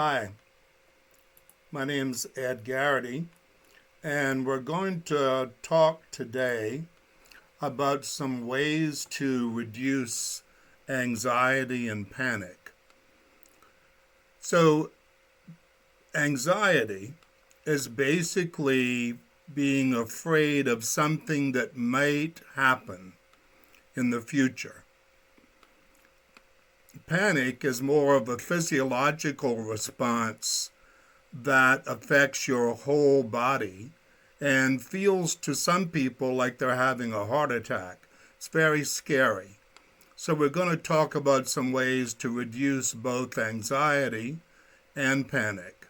Hi, my name's Ed Garrity, and we're going to talk today about some ways to reduce anxiety and panic. So, anxiety is basically being afraid of something that might happen in the future. Panic is more of a physiological response that affects your whole body and feels to some people like they're having a heart attack. It's very scary. So we're going to talk about some ways to reduce both anxiety and panic.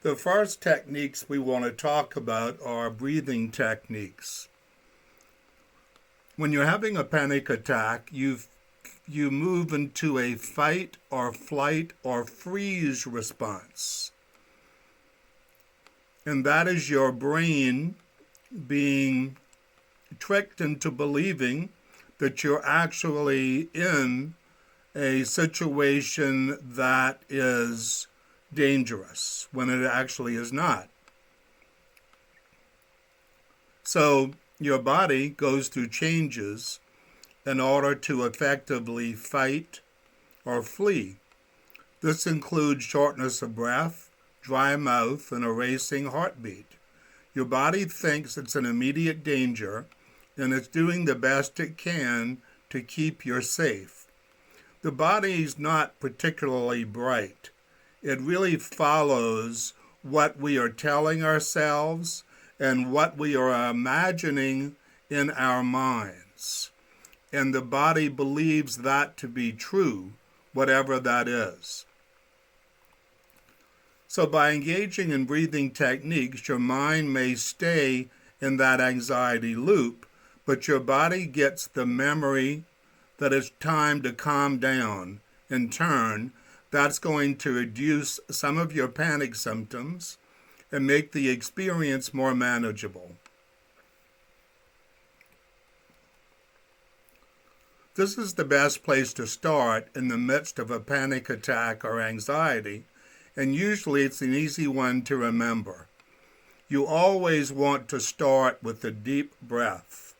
The first techniques we want to talk about are breathing techniques. When you're having a panic attack, you move into a fight or flight or freeze response. And that is your brain being tricked into believing that you're actually in a situation that is dangerous when it actually is not. So your body goes through changes in order to effectively fight or flee. This includes shortness of breath, dry mouth, and a racing heartbeat. Your body thinks it's an immediate danger, and it's doing the best it can to keep you safe. The body's not particularly bright. It really follows what we are telling ourselves and what we are imagining in our minds. And the body believes that to be true, whatever that is. So by engaging in breathing techniques, your mind may stay in that anxiety loop, but your body gets the memory that it's time to calm down. In turn, that's going to reduce some of your panic symptoms and make the experience more manageable. This is the best place to start in the midst of a panic attack or anxiety, and usually it's an easy one to remember. You always want to start with a deep breath.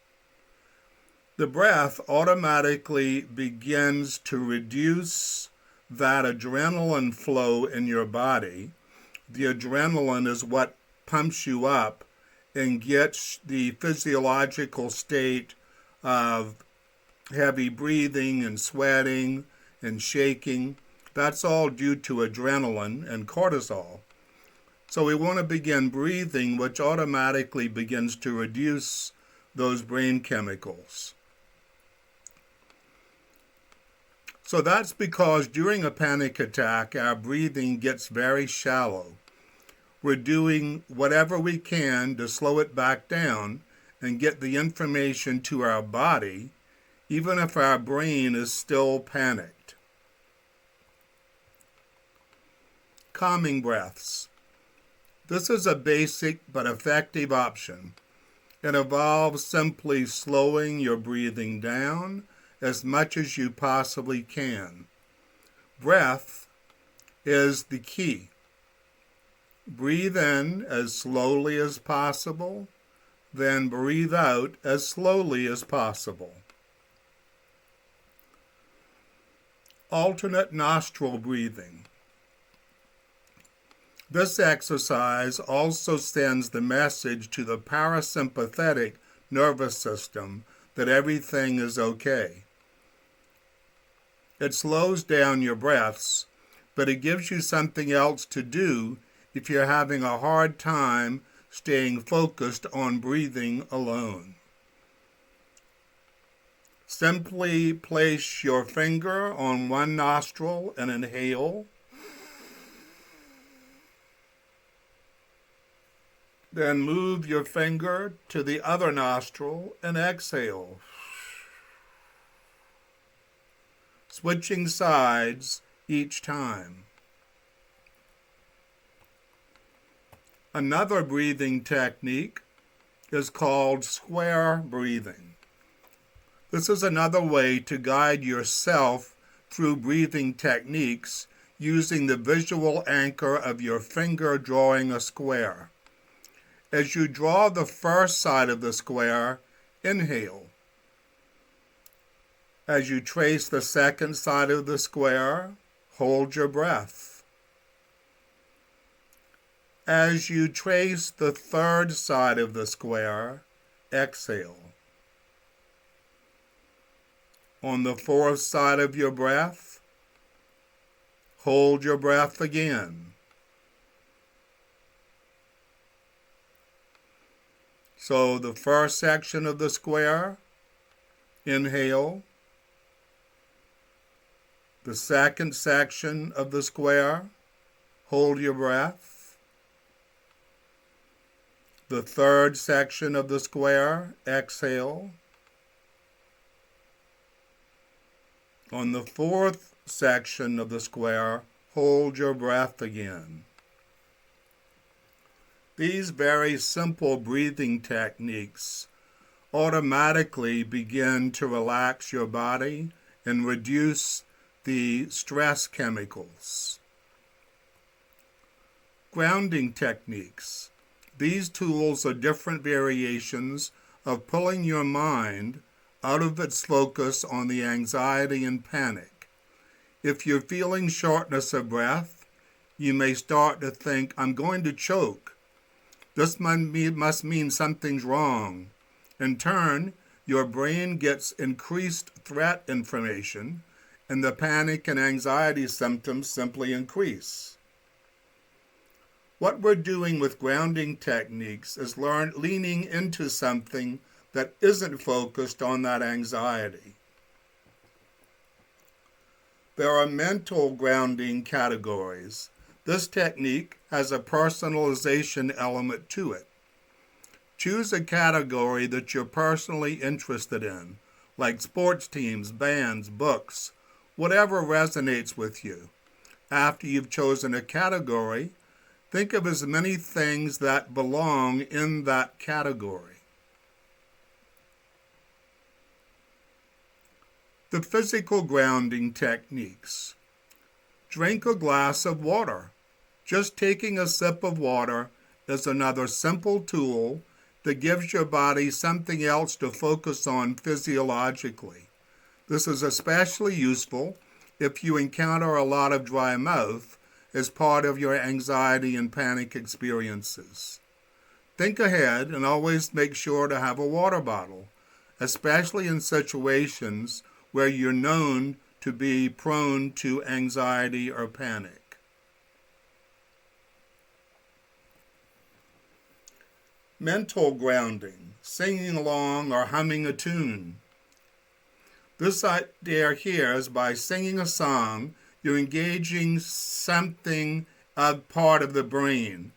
The breath automatically begins to reduce that adrenaline flow in your body. The adrenaline is what pumps you up and gets the physiological state of heavy breathing and sweating and shaking. That's all due to adrenaline and cortisol. So we want to begin breathing, which automatically begins to reduce those brain chemicals. So that's because during a panic attack, our breathing gets very shallow. We're doing whatever we can to slow it back down and get the information to our body, even if our brain is still panicked. Calming breaths. This is a basic but effective option. It involves simply slowing your breathing down as much as you possibly can. Breath is the key. Breathe in as slowly as possible, then breathe out as slowly as possible. Alternate nostril breathing. This exercise also sends the message to the parasympathetic nervous system that everything is okay. It slows down your breaths, but it gives you something else to do if you're having a hard time staying focused on breathing alone. Simply place your finger on one nostril and inhale. Then move your finger to the other nostril and exhale. Switching sides each time. Another breathing technique is called square breathing. This is another way to guide yourself through breathing techniques using the visual anchor of your finger drawing a square. As you draw the first side of the square, inhale. As you trace the second side of the square, hold your breath. As you trace the third side of the square, exhale. On the fourth side of your breath, hold your breath again. So the first section of the square, inhale. The second section of the square, hold your breath. The third section of the square, exhale. On the fourth section of the square, hold your breath again. These very simple breathing techniques automatically begin to relax your body and reduce the stress chemicals. Grounding techniques. These tools are different variations of pulling your mind out of its focus on the anxiety and panic. If you're feeling shortness of breath, you may start to think, I'm going to choke. This must mean something's wrong. In turn, your brain gets increased threat information, and the panic and anxiety symptoms simply increase. What we're doing with grounding techniques is leaning into something that isn't focused on that anxiety. There are mental grounding categories. This technique has a personalization element to it. Choose a category that you're personally interested in, like sports teams, bands, books, whatever resonates with you. After you've chosen a category, think of as many things that belong in that category. The physical grounding techniques. Drink a glass of water. Just taking a sip of water is another simple tool that gives your body something else to focus on physiologically. This is especially useful if you encounter a lot of dry mouth as part of your anxiety and panic experiences. Think ahead and always make sure to have a water bottle, especially in situations where you're known to be prone to anxiety or panic. Mental grounding, singing along or humming a tune. This idea here is by singing a song, you're engaging something part of the brain.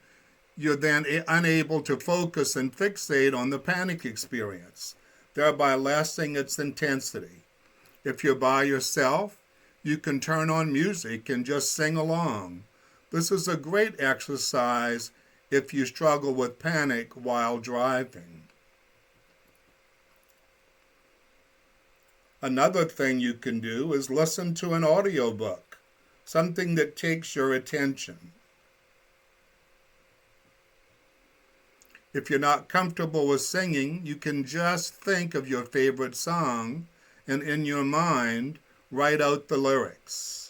You're then unable to focus and fixate on the panic experience, thereby lessening its intensity. If you're by yourself, you can turn on music and just sing along. This is a great exercise if you struggle with panic while driving. Another thing you can do is listen to an audiobook, something that takes your attention. If you're not comfortable with singing, you can just think of your favorite song and in your mind, write out the lyrics.